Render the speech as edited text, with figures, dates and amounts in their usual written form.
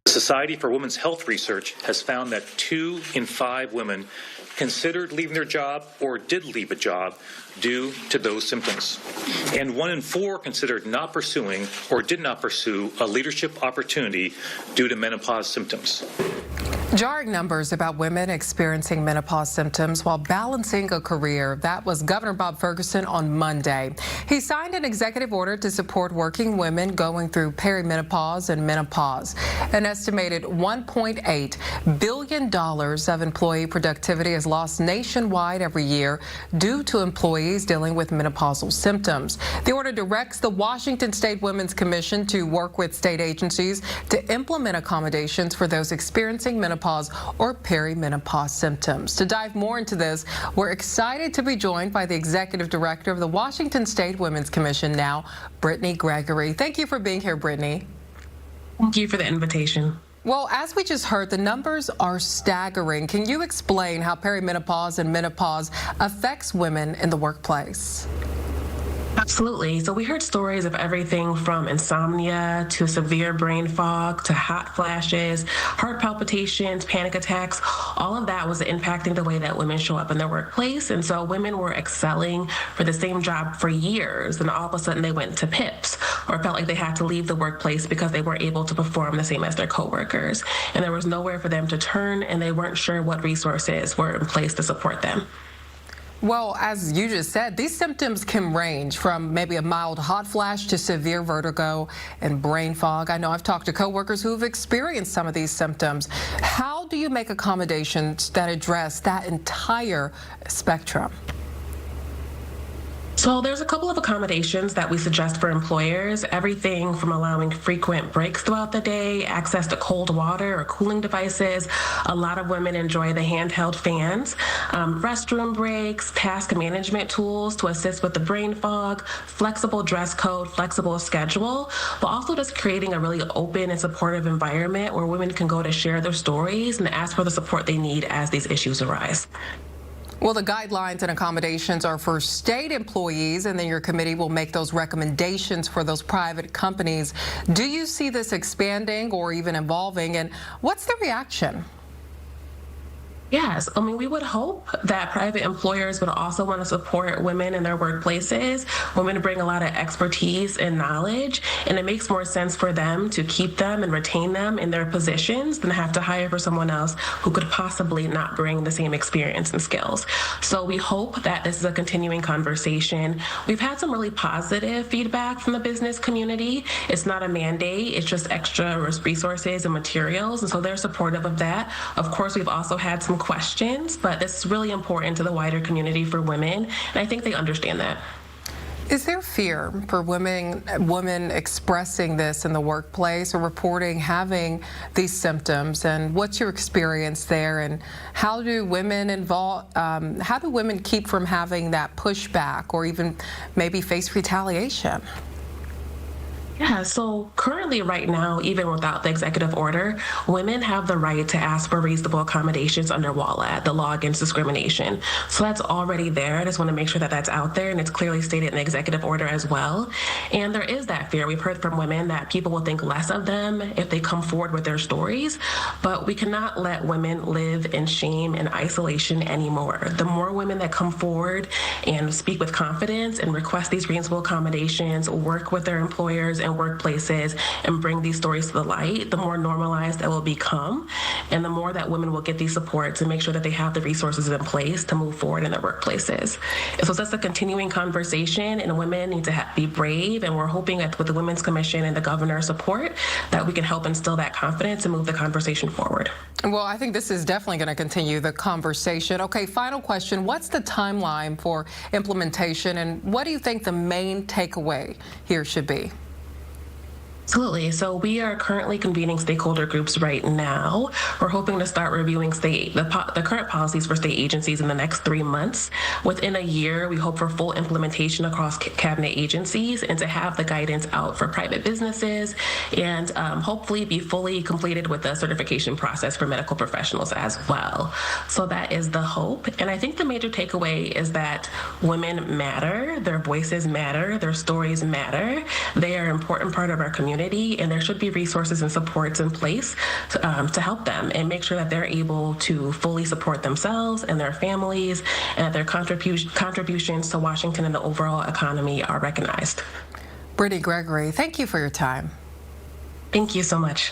The Society for Women's Health Research has found that 2 in 5 women considered leaving their job or did leave a job due to those symptoms. And 1 in 4 considered not pursuing or did not pursue a leadership opportunity due to menopause symptoms. Jarring numbers about women experiencing menopause symptoms while balancing a career. That was Governor Bob Ferguson on Monday. He signed an executive order to support working women going through perimenopause and menopause. An estimated $1.8 billion of employee productivity is lost nationwide every year due to employees dealing with menopausal symptoms. The order directs the Washington State Women's Commission to work with state agencies to implement accommodations for those experiencing menopause or perimenopause symptoms. To dive more into this, we're excited to be joined by the Executive Director of the Washington State Women's Commission now, Brittany Gregory. Thank you for being here, Brittany. Thank you for the invitation. Well, as we just heard, the numbers are staggering. Can you explain how perimenopause and menopause affects women in the workplace? Absolutely. So we heard stories of everything from insomnia to severe brain fog to hot flashes, heart palpitations, panic attacks. All of that was impacting the way that women show up in their workplace. And so women were excelling for the same job for years, and all of a sudden they went to PIPs or felt like they had to leave the workplace because they weren't able to perform the same as their coworkers. And there was nowhere for them to turn, and they weren't sure what resources were in place to support them. Well, as you just said, these symptoms can range from maybe a mild hot flash to severe vertigo and brain fog. I know I've talked to coworkers who've experienced some of these symptoms. How do you make accommodations that address that entire spectrum? So there's a couple of accommodations that we suggest for employers, everything from allowing frequent breaks throughout the day, access to cold water or cooling devices. A lot of women enjoy the handheld fans, restroom breaks, task management tools to assist with the brain fog, flexible dress code, flexible schedule, but also just creating a really open and supportive environment where women can go to share their stories and ask for the support they need as these issues arise. Well, the guidelines and accommodations are for state employees, and then your committee will make those recommendations for those private companies. Do you see this expanding or even evolving, and what's the reaction? Yes, we would hope that private employers would also want to support women in their workplaces. Women bring a lot of expertise and knowledge, and it makes more sense for them to keep them and retain them in their positions than have to hire for someone else who could possibly not bring the same experience and skills. So we hope that this is a continuing conversation. We've had some really positive feedback from the business community. It's not a mandate, it's just extra resources and materials, and so they're supportive of that. Of course, we've also had some questions, but this is really important to the wider community for women, and I think they understand that. Is there fear for women expressing this in the workplace or reporting having these symptoms? And what's your experience there? And how do women keep from having that pushback or even maybe face retaliation? Yeah, so currently right now, even without the executive order, women have the right to ask for reasonable accommodations under WALAD, the law against discrimination. So that's already there. I just want to make sure that that's out there, and it's clearly stated in the executive order as well. And there is that fear. We've heard from women that people will think less of them if they come forward with their stories, but we cannot let women live in shame and isolation anymore. The more women that come forward and speak with confidence and request these reasonable accommodations, work with their employers and workplaces and bring these stories to the light, the more normalized it will become, and the more that women will get these supports and make sure that they have the resources in place to move forward in their workplaces. And so that's a continuing conversation, and women need to be brave, and we're hoping that with the Women's Commission and the governor's support that we can help instill that confidence and move the conversation forward. Well, I think this is definitely going to continue the conversation. Okay, final question. What's the timeline for implementation, and what do you think the main takeaway here should be? Absolutely. So we are currently convening stakeholder groups right now. We're hoping to start reviewing the current policies for state agencies in the next 3 months. Within a year, we hope for full implementation across cabinet agencies and to have the guidance out for private businesses and hopefully be fully completed with the certification process for medical professionals as well. So that is the hope. And I think the major takeaway is that women matter, their voices matter, their stories matter. They are an important part of our community. community, and there should be resources and supports in place to help them and make sure that they're able to fully support themselves and their families, and that their contributions to Washington and the overall economy are recognized. Brittany Gregory, thank you for your time. Thank you so much.